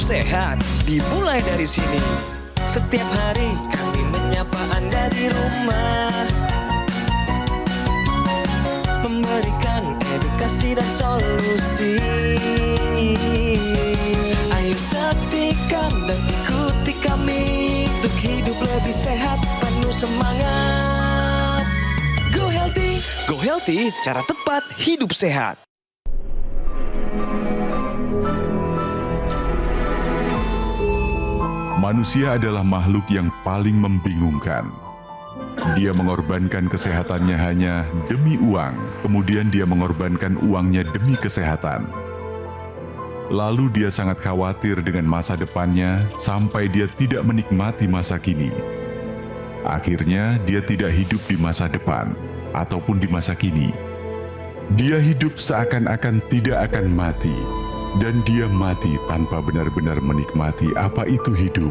sehat dimulai dari sini. Setiap hari kami menyapa Anda di rumah, memberikan edukasi dan solusi. Ayo saksikan dan ikuti kami untuk hidup lebih sehat, penuh semangat. Go Healthy. Go Healthy, cara tepat hidup sehat. Manusia adalah makhluk yang paling membingungkan. Dia mengorbankan kesehatannya hanya demi uang, kemudian dia mengorbankan uangnya demi kesehatan. Lalu dia sangat khawatir dengan masa depannya sampai dia tidak menikmati masa kini. Akhirnya dia tidak hidup di masa depan ataupun di masa kini. Dia hidup seakan-akan tidak akan mati. Dan dia mati tanpa benar-benar menikmati apa itu hidup.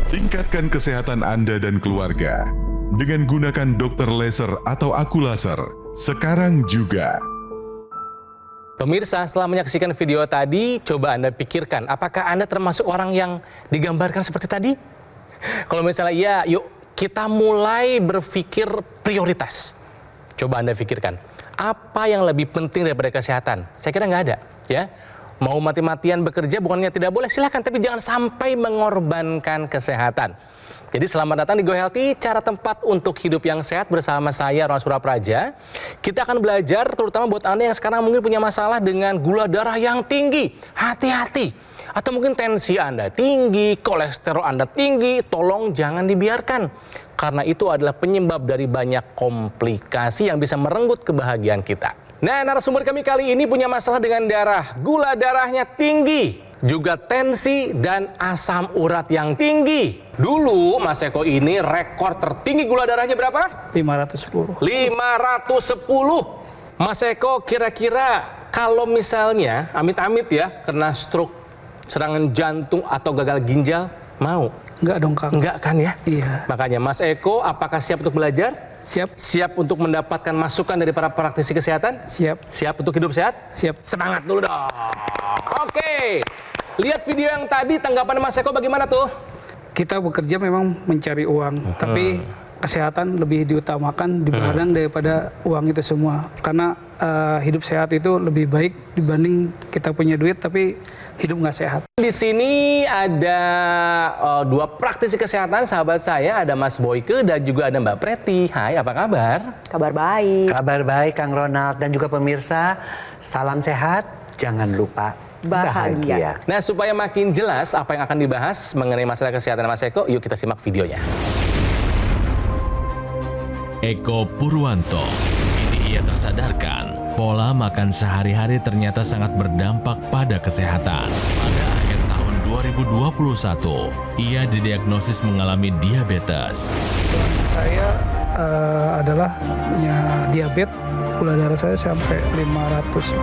Tingkatkan kesehatan Anda dan keluarga dengan gunakan Dr. Laser atau Aku Laser sekarang juga. Pemirsa, setelah menyaksikan video tadi, coba Anda pikirkan, apakah Anda termasuk orang yang digambarkan seperti tadi? Kalau misalnya iya, yuk kita mulai berpikir prioritas. Coba Anda pikirkan. Apa yang lebih penting daripada kesehatan? Saya kira nggak ada, ya. Mau mati-matian bekerja bukannya tidak boleh, silakan, tapi jangan sampai mengorbankan kesehatan. Jadi selamat datang di Go Healthy, cara tempat untuk hidup yang sehat bersama saya, Ronald Surapraja. Kita akan belajar, terutama buat Anda yang sekarang mungkin punya masalah dengan gula darah yang tinggi. Hati-hati. Atau mungkin tensi Anda tinggi, kolesterol Anda tinggi, tolong jangan dibiarkan. Karena itu adalah penyebab dari banyak komplikasi yang bisa merenggut kebahagiaan kita. Nah, narasumber kami kali ini punya masalah dengan darah. Gula darahnya tinggi, juga tensi dan asam urat yang tinggi. Dulu Mas Eko ini rekor tertinggi gula darahnya berapa? 510. 510. Mas Eko kira-kira kalau misalnya amit-amit ya kena stroke, serangan jantung atau gagal ginjal, mau? Enggak dong, Kang. Enggak kan ya? Iya. Makanya Mas Eko, apakah siap untuk belajar? Siap. Siap untuk mendapatkan masukan dari para praktisi kesehatan? Siap. Siap untuk hidup sehat? Siap. Semangat dulu dong. Oke. Lihat video yang tadi, tanggapan Mas Eko bagaimana tuh? Kita bekerja memang mencari uang, tapi kesehatan lebih diutamakan daripada uang itu semua. Karena hidup sehat itu lebih baik dibanding kita punya duit tapi hidup nggak sehat. Di sini ada dua praktisi kesehatan sahabat saya, ada Mas Boyke dan juga ada Mbak Preti. Hai, apa kabar? Kabar baik. Kabar baik Kang Ronald dan juga pemirsa, salam sehat, jangan lupa bahagia. Nah, supaya makin jelas apa yang akan dibahas mengenai masalah kesehatan Mas Eko, yuk kita simak videonya. Eko Purwanto, kini ia tersadarkan pola makan sehari-hari ternyata sangat berdampak pada kesehatan. Pada akhir tahun 2021, ia didiagnosis mengalami diabetes. Saya adalah punya diabetes, gula darah saya sampai 510.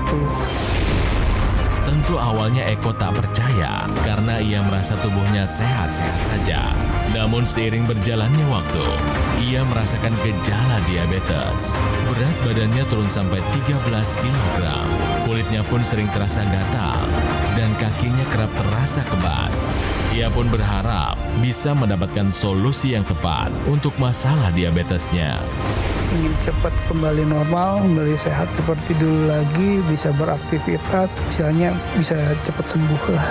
Tentu awalnya Eko tak percaya karena ia merasa tubuhnya sehat-sehat saja. Namun seiring berjalannya waktu, ia merasakan gejala diabetes. Berat badannya turun sampai 13 kg. Kulitnya pun sering terasa gatal dan kakinya kerap terasa kebas. Ia pun berharap bisa mendapatkan solusi yang tepat untuk masalah diabetesnya. Ingin cepat kembali normal, kembali sehat seperti dulu lagi, bisa beraktivitas, istilahnya bisa cepat sembuh lah.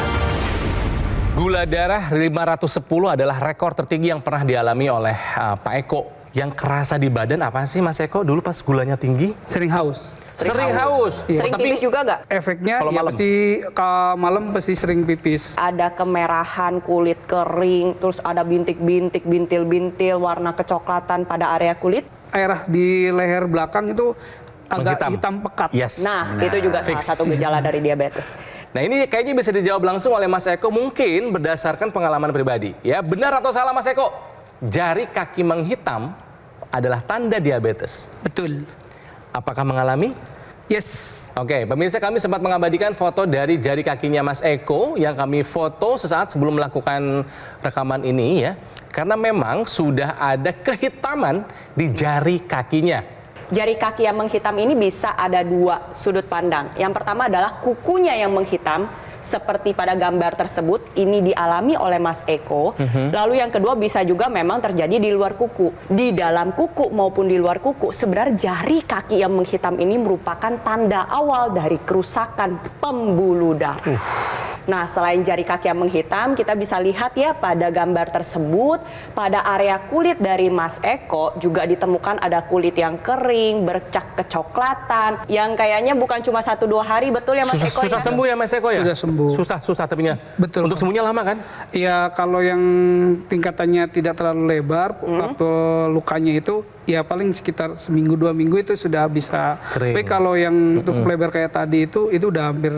Gula darah 510 adalah rekor tertinggi yang pernah dialami oleh Pak Eko. Yang kerasa di badan apa sih Mas Eko dulu pas gulanya tinggi? Sering haus. Sering haus. Sering pipis juga nggak? Efeknya Kalau ya malam? pasti ke malam pasti sering pipis. Ada kemerahan, kulit kering, terus ada bintik-bintik, bintil-bintil, warna kecoklatan pada area kulit. Daerah di leher belakang itu agak Menghitam. hitam pekat. Yes. Nah, itu juga fix. salah satu gejala dari diabetes. Nah, ini kayaknya bisa dijawab langsung oleh Mas Eko mungkin berdasarkan pengalaman pribadi. Ya, benar atau salah Mas Eko? Jari kaki menghitam adalah tanda diabetes. Betul. Apakah mengalami? Yes. Oke, pemirsa, kami sempat mengabadikan foto dari jari kakinya Mas Eko yang kami foto sesaat sebelum melakukan rekaman ini ya. Karena memang sudah ada kehitaman di jari kakinya. Jari kaki yang menghitam ini bisa ada dua sudut pandang. Yang pertama adalah kukunya yang menghitam, seperti pada gambar tersebut, ini dialami oleh Mas Eko. Lalu yang kedua bisa juga memang terjadi di luar kuku. Di dalam kuku maupun di luar kuku, sebenarnya jari kaki yang menghitam ini merupakan tanda awal dari kerusakan pembuluh darah. Nah, selain jari kaki yang menghitam, kita bisa lihat ya pada gambar tersebut, pada area kulit dari Mas Eko juga ditemukan ada kulit yang kering, bercak kecoklatan, yang kayaknya bukan cuma 1-2 hari, betul ya Mas Eko? Susah ya? sembuh ya Mas Eko ya? Sudah sembuh. Susah tapinya. Betul. Untuk sembuhnya lama kan? Ya kalau yang tingkatannya tidak terlalu lebar atau lukanya itu ya paling sekitar seminggu 2 minggu itu sudah bisa. Kering. Tapi kalau yang cukup lebar kayak tadi itu udah hampir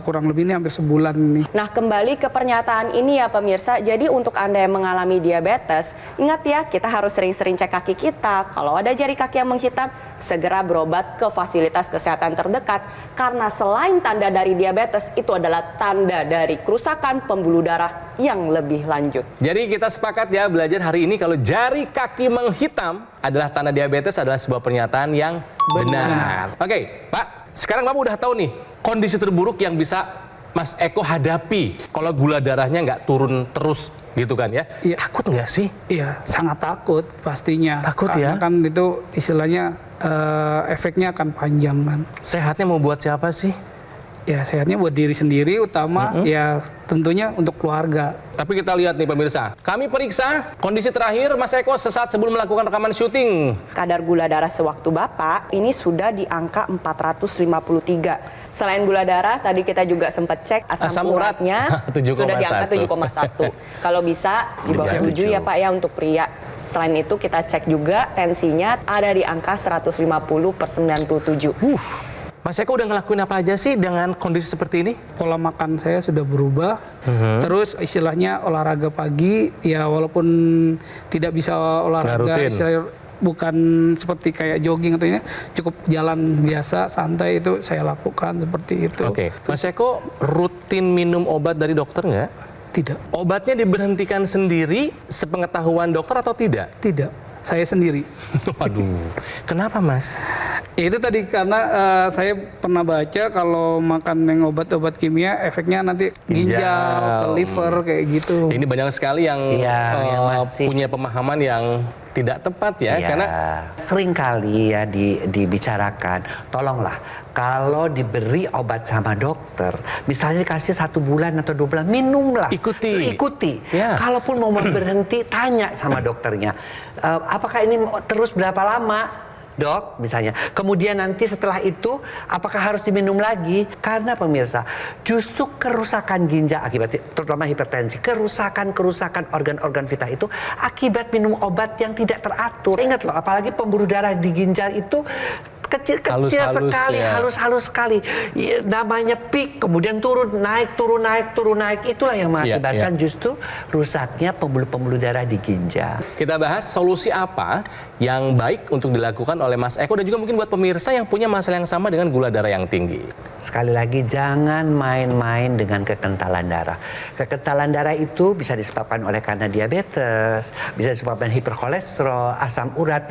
kurang lebih ini hampir sebulan nih. Nah, kembali ke pernyataan ini ya pemirsa, jadi untuk Anda yang mengalami diabetes, ingat ya kita harus sering-sering cek kaki kita. Kalau ada jari kaki yang menghitam, segera berobat ke fasilitas kesehatan terdekat. Karena selain tanda dari diabetes, itu adalah tanda dari kerusakan pembuluh darah yang lebih lanjut. Jadi kita sepakat ya belajar hari ini kalau jari kaki menghitam adalah tanda diabetes adalah sebuah pernyataan yang benar. Oke, Pak, sekarang Bapak udah tahu nih kondisi terburuk yang bisa Mas Eko hadapi kalau gula darahnya nggak turun terus gitu kan ya? Iya. Takut nggak sih? Iya, sangat takut pastinya. Takut Karena ya? kan itu istilahnya efeknya akan panjang kan. Sehatnya mau buat siapa sih? Ya sehatnya buat diri sendiri utama, ya tentunya untuk keluarga. Tapi kita lihat nih pemirsa, kami periksa kondisi terakhir Mas Eko sesaat sebelum melakukan rekaman syuting. Kadar gula darah sewaktu Bapak ini sudah di angka 453. Selain gula darah, tadi kita juga sempat cek asam uratnya 7,1. sudah di angka 7,1. Kalau bisa di bawah 7 ya Pak ya untuk pria. Selain itu kita cek juga tensinya ada di angka 150/97. Mas Eko udah ngelakuin apa aja sih dengan kondisi seperti ini? Pola makan saya sudah berubah. Terus istilahnya olahraga pagi, ya walaupun tidak bisa Nggak olahraga, rutin. istilahnya bukan seperti kayak jogging atau ini, cukup jalan biasa, santai itu saya lakukan seperti itu. Oke, Mas Eko rutin minum obat dari dokter nggak? Tidak, Obatnya diberhentikan sendiri sepengetahuan dokter atau tidak? tidak. Saya sendiri. Waduh, kenapa Mas? Ya, itu tadi karena saya pernah baca kalau makan yang obat-obat kimia efeknya nanti ginjal, ke liver kayak gitu. Ini banyak sekali yang yang masih punya pemahaman yang tidak tepat ya, Iya, karena sering kali ya dibicarakan, tolonglah kalau diberi obat sama dokter, misalnya dikasih 1 bulan atau 2 bulan, minumlah. Ikuti. Ya. Kalaupun mau berhenti, tanya sama dokternya, apakah ini terus berapa lama? Dok, misalnya. Kemudian nanti setelah itu, apakah harus diminum lagi? Karena pemirsa, justru kerusakan ginjal akibat, terutama hipertensi, kerusakan organ-organ vital itu akibat minum obat yang tidak teratur. Ingat loh, apalagi pembuluh darah di ginjal itu kecil Halus-halus sekali, ya. halus sekali. Ya, namanya peak, kemudian turun naik. Itulah yang mengakibatkan justru rusaknya pembuluh darah di ginjal. kita bahas solusi apa yang baik untuk dilakukan oleh Mas Eko dan juga mungkin buat pemirsa yang punya masalah yang sama dengan gula darah yang tinggi. Sekali lagi, jangan main-main dengan kekentalan darah. Kekentalan darah itu bisa disebabkan oleh karena diabetes, bisa disebabkan hiperkolesterol, asam urat,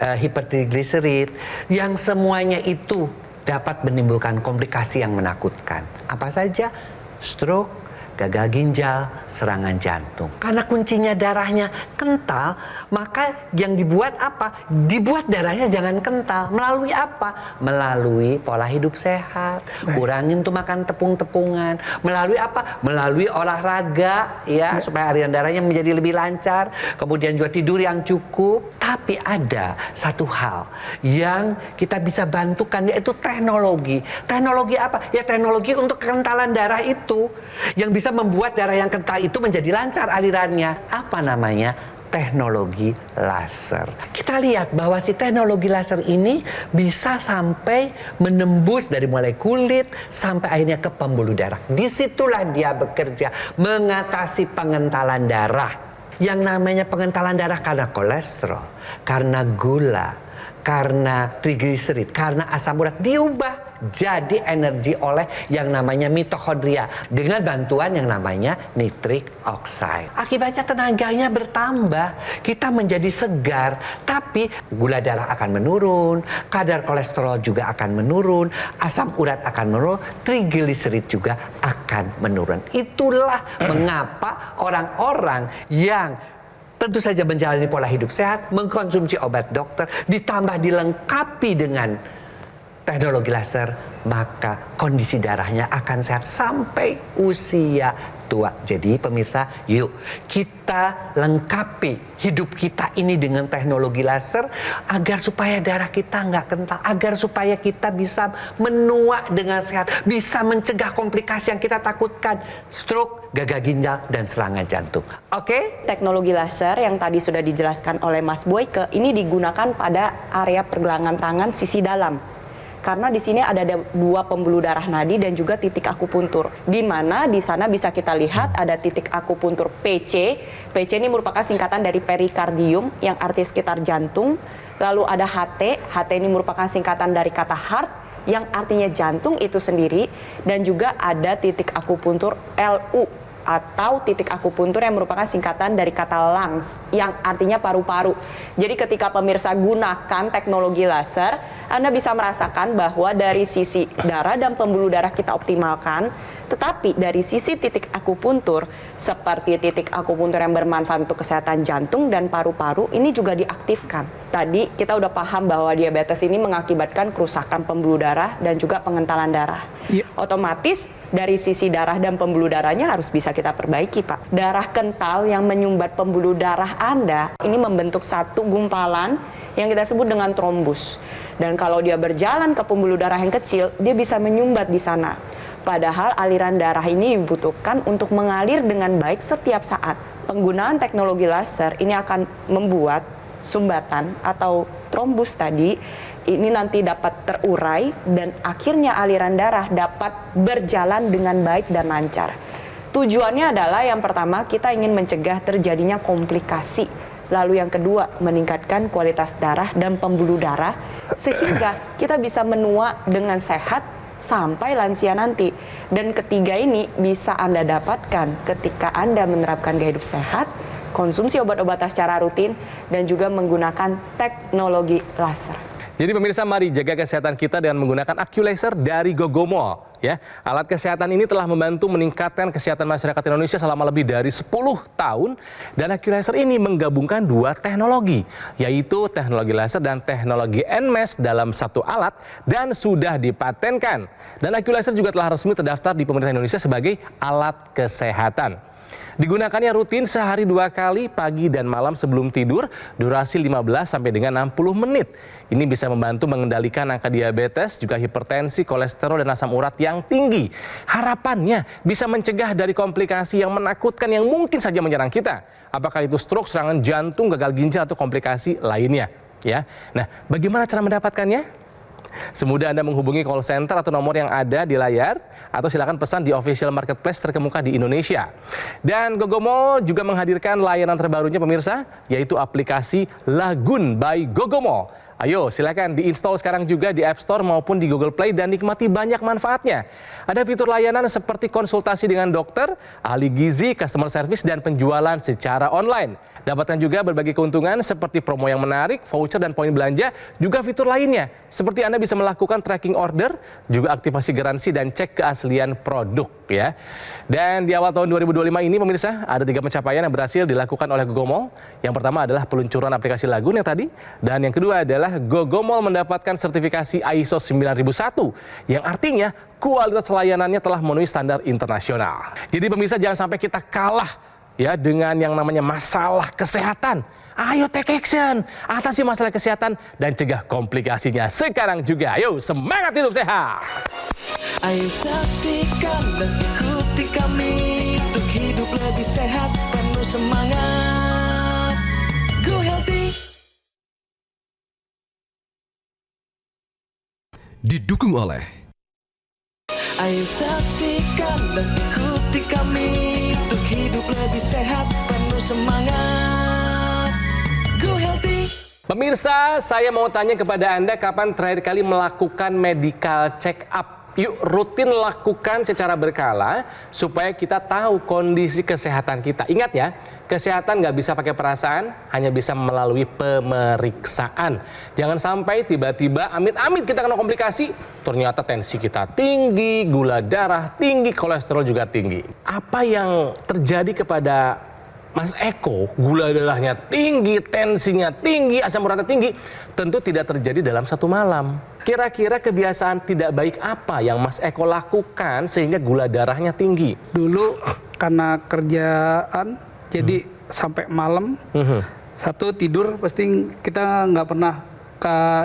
hipertrigliserid, yang semuanya itu dapat menimbulkan komplikasi yang menakutkan. Apa saja? Stroke, gagal ginjal, serangan jantung. Karena kuncinya darahnya kental, maka yang dibuat apa? Dibuat darahnya jangan kental. Melalui apa? Melalui pola hidup sehat, kurangin tuh makan tepung-tepungan. Melalui apa? Melalui olahraga ya, supaya aliran darahnya menjadi lebih lancar. Kemudian juga tidur yang cukup. Tapi ada satu hal yang kita bisa bantukan, yaitu teknologi. Teknologi apa? Ya teknologi untuk kekentalan darah itu, yang bisa membuat darah yang kental itu menjadi lancar alirannya. Apa namanya? Teknologi laser. Kita lihat bahwa si teknologi laser ini bisa sampai menembus dari mulai kulit sampai akhirnya ke pembuluh darah. Disitulah dia bekerja mengatasi pengentalan darah. Yang namanya pengentalan darah karena kolesterol, karena gula, karena trigliserid, karena asam urat diubah jadi energi oleh yang namanya mitokondria dengan bantuan yang namanya nitric oxide. Akibatnya tenaganya bertambah, kita menjadi segar, tapi gula darah akan menurun, kadar kolesterol juga akan menurun, asam urat akan menurun, trigliserid juga akan menurun. Itulah mengapa orang-orang yang tentu saja menjalani pola hidup sehat, mengkonsumsi obat dokter, ditambah dilengkapi dengan teknologi laser, maka kondisi darahnya akan sehat sampai usia tua. Jadi pemirsa, yuk kita lengkapi hidup kita ini dengan teknologi laser agar supaya darah kita nggak kental, agar supaya kita bisa menua dengan sehat, bisa mencegah komplikasi yang kita takutkan, stroke, gagal ginjal, dan serangan jantung. Oke? Teknologi laser yang tadi sudah dijelaskan oleh Mas Boyke ini digunakan pada area pergelangan tangan sisi dalam. Karena di sini ada 2 pembuluh darah nadi dan juga titik akupuntur. Di mana di sana bisa kita lihat ada titik akupuntur PC. PC ini merupakan singkatan dari perikardium yang artinya sekitar jantung. Lalu ada HT. HT ini merupakan singkatan dari kata heart yang artinya jantung itu sendiri. Dan juga ada titik akupuntur LU atau titik akupuntur yang merupakan singkatan dari kata lungs yang artinya paru-paru. Jadi ketika pemirsa gunakan teknologi laser, Anda bisa merasakan bahwa dari sisi darah dan pembuluh darah kita optimalkan, tetapi dari sisi titik akupuntur seperti titik akupuntur yang bermanfaat untuk kesehatan jantung dan paru-paru ini juga diaktifkan. Tadi kita udah paham bahwa diabetes ini mengakibatkan kerusakan pembuluh darah dan juga pengentalan darah. Otomatis dari sisi darah dan pembuluh darahnya harus bisa kita perbaiki, Pak. Darah kental yang menyumbat pembuluh darah Anda ini membentuk satu gumpalan yang kita sebut dengan trombus. Dan kalau dia berjalan ke pembuluh darah yang kecil, dia bisa menyumbat di sana. Padahal aliran darah ini dibutuhkan untuk mengalir dengan baik setiap saat. Penggunaan teknologi laser ini akan membuat sumbatan atau trombus tadi ini nanti dapat terurai dan akhirnya aliran darah dapat berjalan dengan baik dan lancar. Tujuannya adalah yang pertama kita ingin mencegah terjadinya komplikasi. Lalu yang kedua meningkatkan kualitas darah dan pembuluh darah sehingga kita bisa menua dengan sehat sampai lansia nanti. Dan ketiga ini bisa Anda dapatkan ketika Anda menerapkan gaya hidup sehat, konsumsi obat-obatan secara rutin, dan juga menggunakan teknologi laser. Jadi pemirsa, mari jaga kesehatan kita dengan menggunakan AccuLaser dari Gogomol. Ya, alat kesehatan ini telah membantu meningkatkan kesehatan masyarakat Indonesia selama lebih dari 10 tahun. Dan AccuLaser ini menggabungkan 2 teknologi, yaitu teknologi laser dan teknologi NMES dalam satu alat dan sudah dipatenkan. Dan AccuLaser juga telah resmi terdaftar di pemerintah Indonesia sebagai alat kesehatan. Digunakannya rutin sehari 2 kali pagi dan malam sebelum tidur, durasi 15 sampai dengan 60 menit. Ini bisa membantu mengendalikan angka diabetes, juga hipertensi, kolesterol, dan asam urat yang tinggi. Harapannya bisa mencegah dari komplikasi yang menakutkan yang mungkin saja menyerang kita. Apakah itu stroke, serangan jantung, gagal ginjal, atau komplikasi lainnya. Ya. Nah, bagaimana cara mendapatkannya? Semudah Anda menghubungi call center atau nomor yang ada di layar, atau silakan pesan di official marketplace terkemuka di Indonesia. Dan Gogomol juga menghadirkan layanan terbarunya pemirsa, yaitu aplikasi Lagun by Gogomol. Ayo silakan diinstal sekarang juga di App Store maupun di Google Play dan nikmati banyak manfaatnya. Ada fitur layanan seperti konsultasi dengan dokter, ahli gizi, customer service, dan penjualan secara online. Dapatkan juga berbagai keuntungan seperti promo yang menarik, voucher dan poin belanja, juga fitur lainnya. Seperti Anda bisa melakukan tracking order, juga aktivasi garansi dan cek keaslian produk ya. Dan di awal tahun 2025 ini pemirsa, ada 3 pencapaian yang berhasil dilakukan oleh Gogomol. Yang pertama adalah peluncuran aplikasi Lagun yang tadi, dan yang kedua adalah Gogomol mendapatkan sertifikasi ISO 9001 yang artinya kualitas layanannya telah memenuhi standar internasional. Jadi pemirsa, jangan sampai kita kalah ya dengan yang namanya masalah kesehatan. Ayo take action, atasi masalah kesehatan dan cegah komplikasinya sekarang juga. Ayo semangat hidup sehat. Ayo saksikan dan ikuti kami untuk hidup lebih sehat, penuh semangat. Go Healthy. Didukung oleh Ayo saksikan dan ikuti kami untuk hidup lebih sehat, penuh semangat. Go Healthy. Pemirsa, saya mau tanya kepada Anda kapan terakhir kali melakukan medical check up? Yuk rutin lakukan secara berkala supaya kita tahu kondisi kesehatan kita. Ingat ya, kesehatan nggak bisa pakai perasaan, hanya bisa melalui pemeriksaan. Jangan sampai tiba-tiba amit-amit kita kena komplikasi, ternyata tensi kita tinggi, gula darah tinggi, kolesterol juga tinggi. Apa yang terjadi kepada Mas Eko, gula darahnya tinggi, tensinya tinggi, asam uratnya tinggi, tentu tidak terjadi dalam satu malam. Kira-kira kebiasaan tidak baik apa yang Mas Eko lakukan sehingga gula darahnya tinggi? Dulu karena kerjaan jadi sampai malam. Satu tidur pasti kita nggak pernah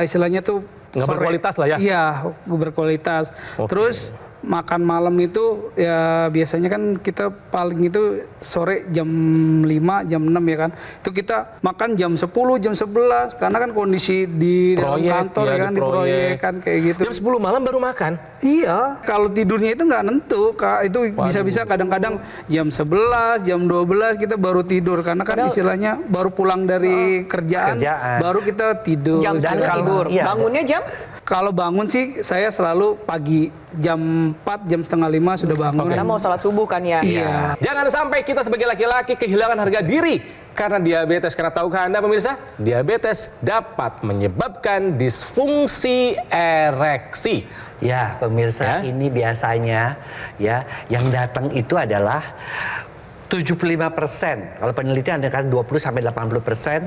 istilahnya tuh Nggak sore. berkualitas lah ya? Iya, berkualitas. Oke. Terus makan malam itu ya biasanya kan kita paling itu sore jam 5, jam 6 ya kan. Itu kita makan jam 10, jam 11 karena kan kondisi di dalam Proyek, kantor ya, ya kan, di di proyek proyek. kan kayak gitu. Jam 10 malam baru makan? Iya, kalau tidurnya itu nggak nentu, Kak. Itu bisa-bisa kadang-kadang jam 11, jam 12 kita baru tidur karena kan istilahnya baru pulang dari kerjaan, baru kita tidur. Jam Dan satu kalau- tidur. iya. Bangunnya jam? Kalau bangun sih saya selalu pagi jam 4, jam setengah 5 sudah bangun. Karena mau sholat subuh kan ya. Iya. Jangan sampai kita sebagai laki-laki kehilangan harga diri karena diabetes. Karena tahukah Anda pemirsa, diabetes dapat menyebabkan disfungsi ereksi. Ya, pemirsa, Ya. ini biasanya ya yang datang itu adalah 75%. Kalau penelitian ada kan 20-80%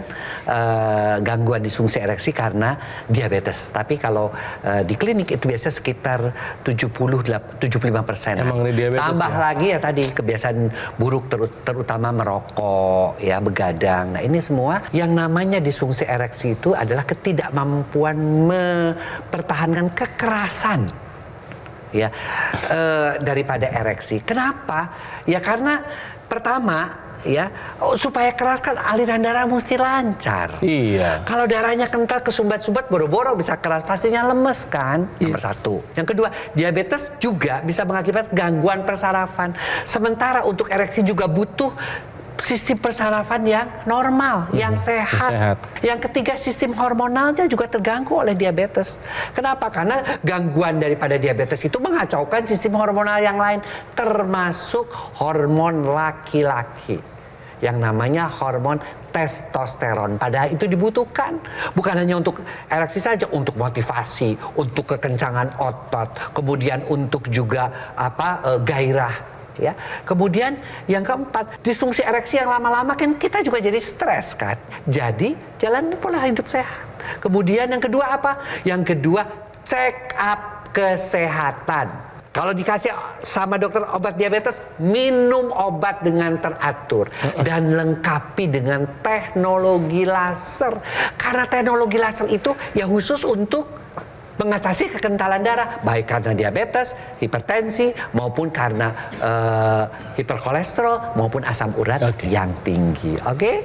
gangguan disfungsi ereksi karena diabetes. Tapi kalau di klinik itu biasanya sekitar 75%. Emang ini diabetes Tambah ya? lagi ya tadi kebiasaan buruk terutama merokok, ya begadang. Nah, ini semua yang namanya disfungsi ereksi itu adalah ketidakmampuan mempertahankan kekerasan ya daripada ereksi. Kenapa? Ya karena pertama ya supaya keras kan aliran darah mesti lancar. Iya. Kalau darahnya kental kesumbat-sumbat boro-boro bisa keras, pastinya lemes kan. Nomor satu. Yang kedua, diabetes juga bisa mengakibatkan gangguan persarafan. Sementara untuk ereksi juga butuh sistem persarafan yang normal, yang sehat. Yang ketiga, sistem hormonalnya juga terganggu oleh diabetes. Kenapa? Karena gangguan daripada diabetes itu mengacaukan sistem hormonal yang lain, termasuk hormon laki-laki yang namanya hormon testosteron. Padahal itu dibutuhkan bukan hanya untuk ereksi saja, untuk motivasi, untuk kekencangan otot, kemudian untuk juga gairah. Ya. Kemudian yang keempat, disfungsi ereksi yang lama-lama kan kita juga jadi stres kan. Jadi jalan pola hidup sehat. Kemudian yang kedua apa? Yang kedua, check up kesehatan. Kalau dikasih sama dokter obat diabetes, minum obat dengan teratur dan lengkapi dengan teknologi laser. Karena teknologi laser itu ya khusus untuk mengatasi kekentalan darah, baik karena diabetes, hipertensi, maupun karena hiperkolesterol, maupun asam urat yang tinggi. Oke?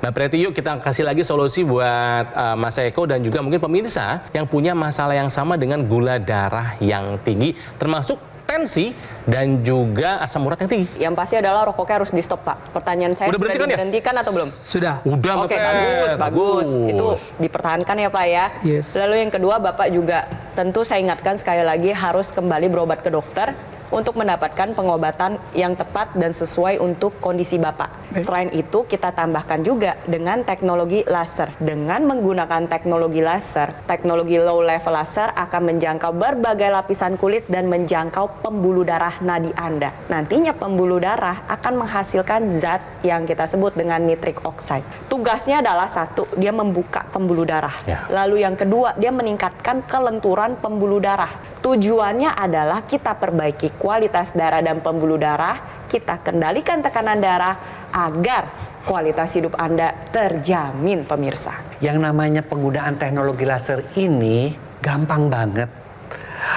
Nah, berarti yuk kita kasih lagi solusi buat Mas Eko dan juga mungkin pemirsa yang punya masalah yang sama dengan gula darah yang tinggi, termasuk tensi dan juga asam urat yang tinggi. Yang pasti adalah rokoknya harus di stop, Pak. Pertanyaan saya Udah sudah berhentikan ya? diberhentikan atau belum? Sudah. Udah, Oke, Mas. bagus. Itu dipertahankan ya, Pak ya. Yes. Lalu yang kedua, Bapak juga tentu saya ingatkan sekali lagi harus kembali berobat ke dokter untuk mendapatkan pengobatan yang tepat dan sesuai untuk kondisi Bapak. Selain itu, kita tambahkan juga dengan teknologi laser. Dengan menggunakan teknologi laser, teknologi low level laser akan menjangkau berbagai lapisan kulit dan menjangkau pembuluh darah nadi Anda. Nantinya pembuluh darah akan menghasilkan zat yang kita sebut dengan nitric oxide. Tugasnya adalah satu, dia membuka pembuluh darah. Ya. Lalu yang kedua, dia meningkatkan kelenturan pembuluh darah. Tujuannya adalah kita perbaiki kualitas darah dan pembuluh darah, kita kendalikan tekanan darah agar kualitas hidup Anda terjamin, pemirsa. Yang namanya penggunaan teknologi laser ini gampang banget.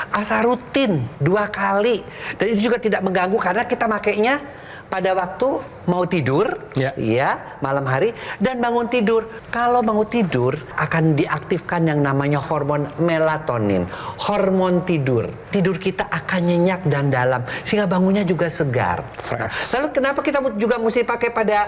Asal rutin 2 kali. Dan itu juga tidak mengganggu karena kita makainya pada waktu mau tidur, ya malam hari, dan bangun tidur. Kalau bangun tidur akan diaktifkan yang namanya hormon melatonin, hormon tidur. Tidur kita akan nyenyak dan dalam, sehingga bangunnya juga segar. Nah, lalu kenapa kita juga mesti pakai pada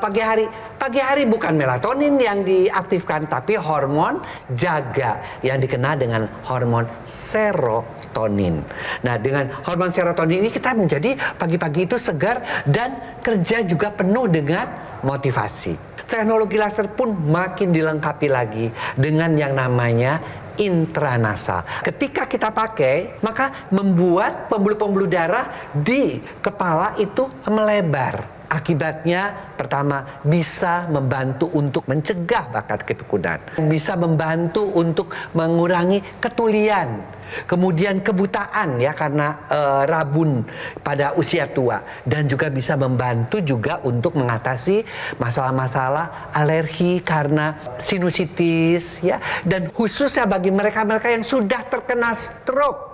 pagi hari? Pagi hari bukan melatonin yang diaktifkan, tapi hormon jaga yang dikenal dengan hormon serotonin. Nah, dengan hormon serotonin ini kita menjadi pagi-pagi itu segar dan kerja juga penuh dengan motivasi. Teknologi laser pun makin dilengkapi lagi dengan yang namanya intranasal. Ketika kita pakai, maka membuat pembuluh-pembuluh darah di kepala itu melebar. Akibatnya, pertama, bisa membantu untuk mencegah bahkan kepekunan. Bisa membantu untuk mengurangi ketulian. Kemudian kebutaan ya karena rabun pada usia tua. Dan juga bisa membantu juga untuk mengatasi masalah-masalah alergi karena sinusitis ya. Dan khususnya bagi mereka-mereka yang sudah terkena stroke.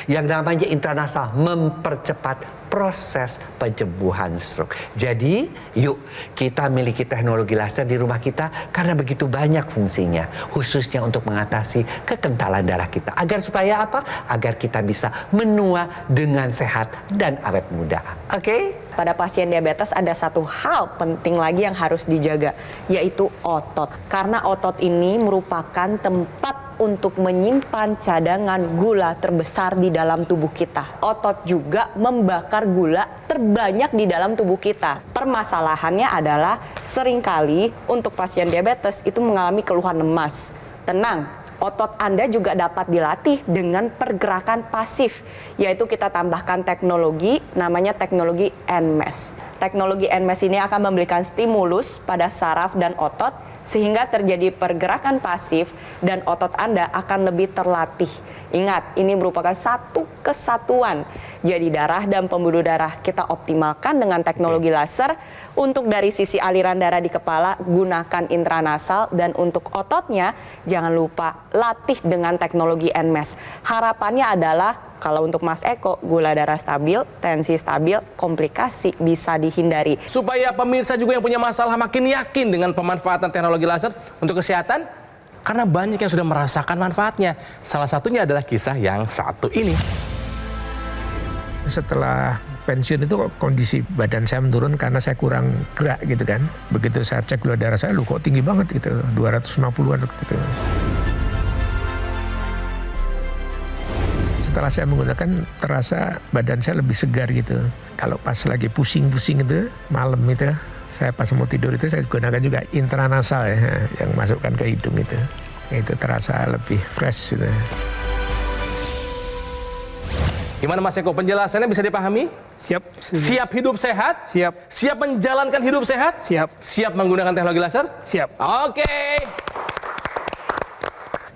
Yang namanya intranasal mempercepat proses penyembuhan stroke. Jadi, yuk kita miliki teknologi laser di rumah kita karena begitu banyak fungsinya, khususnya untuk mengatasi kekentalan darah kita. Agar supaya apa? Agar kita bisa menua dengan sehat dan awet muda. Oke? Pada pasien diabetes ada satu hal penting lagi yang harus dijaga, yaitu otot. Karena otot ini merupakan tempat untuk menyimpan cadangan gula terbesar di dalam tubuh kita. Otot juga membakar gula terbanyak di dalam tubuh kita. Permasalahannya adalah seringkali untuk pasien diabetes itu mengalami keluhan lemas. Tenang, otot Anda juga dapat dilatih dengan pergerakan pasif, yaitu kita tambahkan teknologi namanya teknologi NMAS. Teknologi NMAS ini akan memberikan stimulus pada saraf dan otot sehingga terjadi pergerakan pasif dan otot Anda akan lebih terlatih. Ingat, ini merupakan satu kesatuan. Jadi darah dan pembuluh darah kita optimalkan dengan teknologi laser. Untuk dari sisi aliran darah di kepala, gunakan intranasal. Dan untuk ototnya, jangan lupa latih dengan teknologi NMAS. Harapannya adalah kalau untuk Mas Eko, gula darah stabil, tensi stabil, komplikasi bisa dihindari. Supaya pemirsa juga yang punya masalah makin yakin dengan pemanfaatan teknologi laser untuk kesehatan, karena banyak yang sudah merasakan manfaatnya. Salah satunya adalah kisah yang satu ini. Setelah pensiun itu kondisi badan saya menurun karena saya kurang gerak gitu kan. Begitu saya cek gula darah saya, kok tinggi banget gitu, 250-an gitu. Setelah saya menggunakan, terasa badan saya lebih segar gitu. Kalau pas lagi pusing-pusing itu, malam itu, saya pas mau tidur itu saya gunakan juga intranasal ya, yang masukkan ke hidung itu. Itu terasa lebih fresh gitu. Gimana Mas Eko, penjelasannya bisa dipahami? Siap. Siap hidup sehat? Siap. Siap menjalankan hidup sehat? Siap. Siap menggunakan teknologi laser? Siap. Oke.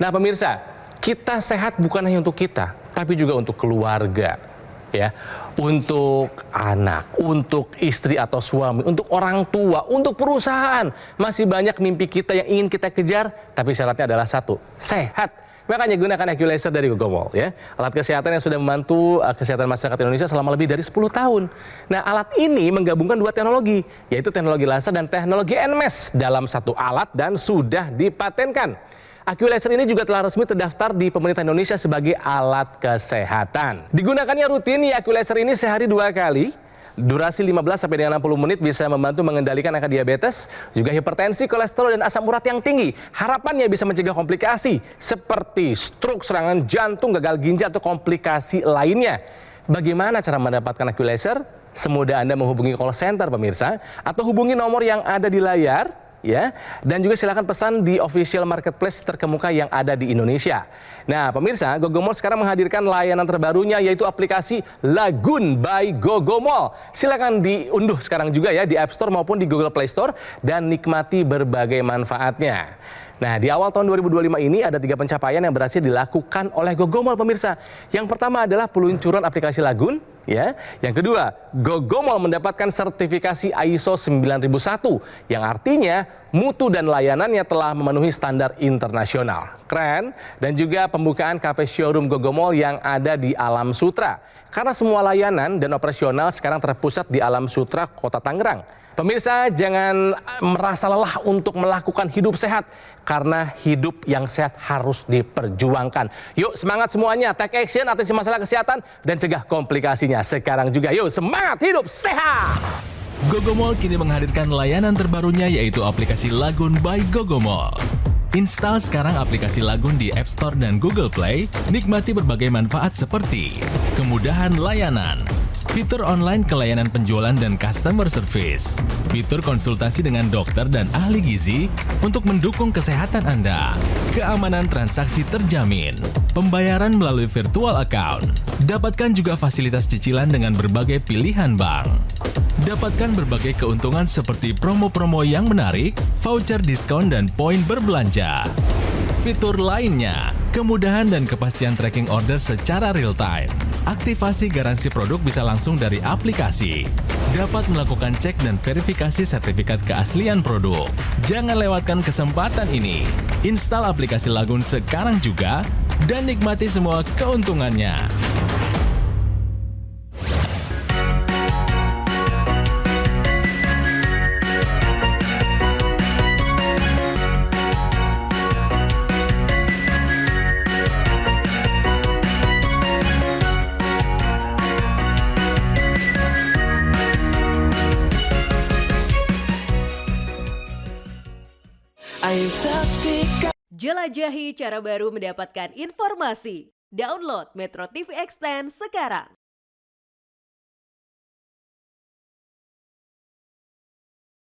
Nah pemirsa, kita sehat bukan hanya untuk kita, tapi juga untuk keluarga, ya, untuk anak, untuk istri atau suami, untuk orang tua, untuk perusahaan. Masih banyak mimpi kita yang ingin kita kejar, tapi syaratnya adalah satu, sehat. Makanya gunakan AccuLaser dari Gogomol, ya. Alat kesehatan yang sudah membantu kesehatan masyarakat Indonesia selama lebih dari 10 tahun. Nah, alat ini menggabungkan dua teknologi, yaitu teknologi laser dan teknologi NMAS dalam satu alat dan sudah dipatenkan. AccuLaser ini juga telah resmi terdaftar di pemerintah Indonesia sebagai alat kesehatan. Digunakannya rutin, AccuLaser ini sehari 2 kali. Durasi 15 sampai dengan 60 menit bisa membantu mengendalikan angka diabetes, juga hipertensi, kolesterol, dan asam urat yang tinggi. Harapannya bisa mencegah komplikasi seperti stroke, serangan jantung, gagal ginjal, atau komplikasi lainnya. Bagaimana cara mendapatkan AccuLaser? Semudah Anda menghubungi call center pemirsa, atau hubungi nomor yang ada di layar, ya, dan juga silakan pesan di official marketplace terkemuka yang ada di Indonesia. Nah, pemirsa, Gogomol sekarang menghadirkan layanan terbarunya, yaitu aplikasi Lagun by Gogomol. Silakan diunduh sekarang juga ya di App Store maupun di Google Play Store dan nikmati berbagai manfaatnya. Nah, di awal tahun 2025 ini ada 3 pencapaian yang berhasil dilakukan oleh Gogomol pemirsa. Yang pertama adalah peluncuran aplikasi Lagun. Ya. Yang kedua, Gogomol mendapatkan sertifikasi ISO 9001 yang artinya mutu dan layanannya telah memenuhi standar internasional. Keren. Dan juga pembukaan kafe showroom Gogomol yang ada di Alam Sutra. Karena semua layanan dan operasional sekarang terpusat di Alam Sutra, Kota Tangerang. Pemirsa, jangan merasa lelah untuk melakukan hidup sehat karena hidup yang sehat harus diperjuangkan. Yuk semangat semuanya, take action atasi masalah kesehatan dan cegah komplikasinya sekarang juga. Yuk semangat hidup sehat. Gogomol kini menghadirkan layanan terbarunya yaitu aplikasi Lagun by Gogomol. Install sekarang aplikasi Lagun di App Store dan Google Play, nikmati berbagai manfaat seperti kemudahan layanan, fitur online kelayanan penjualan dan customer service, fitur konsultasi dengan dokter dan ahli gizi untuk mendukung kesehatan Anda, keamanan transaksi terjamin, pembayaran melalui virtual account, dapatkan juga fasilitas cicilan dengan berbagai pilihan bank. Dapatkan berbagai keuntungan seperti promo-promo yang menarik, voucher diskon dan poin berbelanja. Fitur lainnya, kemudahan dan kepastian tracking order secara real time. Aktivasi garansi produk bisa langsung dari aplikasi. Dapat melakukan cek dan verifikasi sertifikat keaslian produk. Jangan lewatkan kesempatan ini. Install aplikasi Lagun sekarang juga dan nikmati semua keuntungannya. Ayo saksikan. Jelajahi cara baru mendapatkan informasi. Download Metro TV Extend sekarang.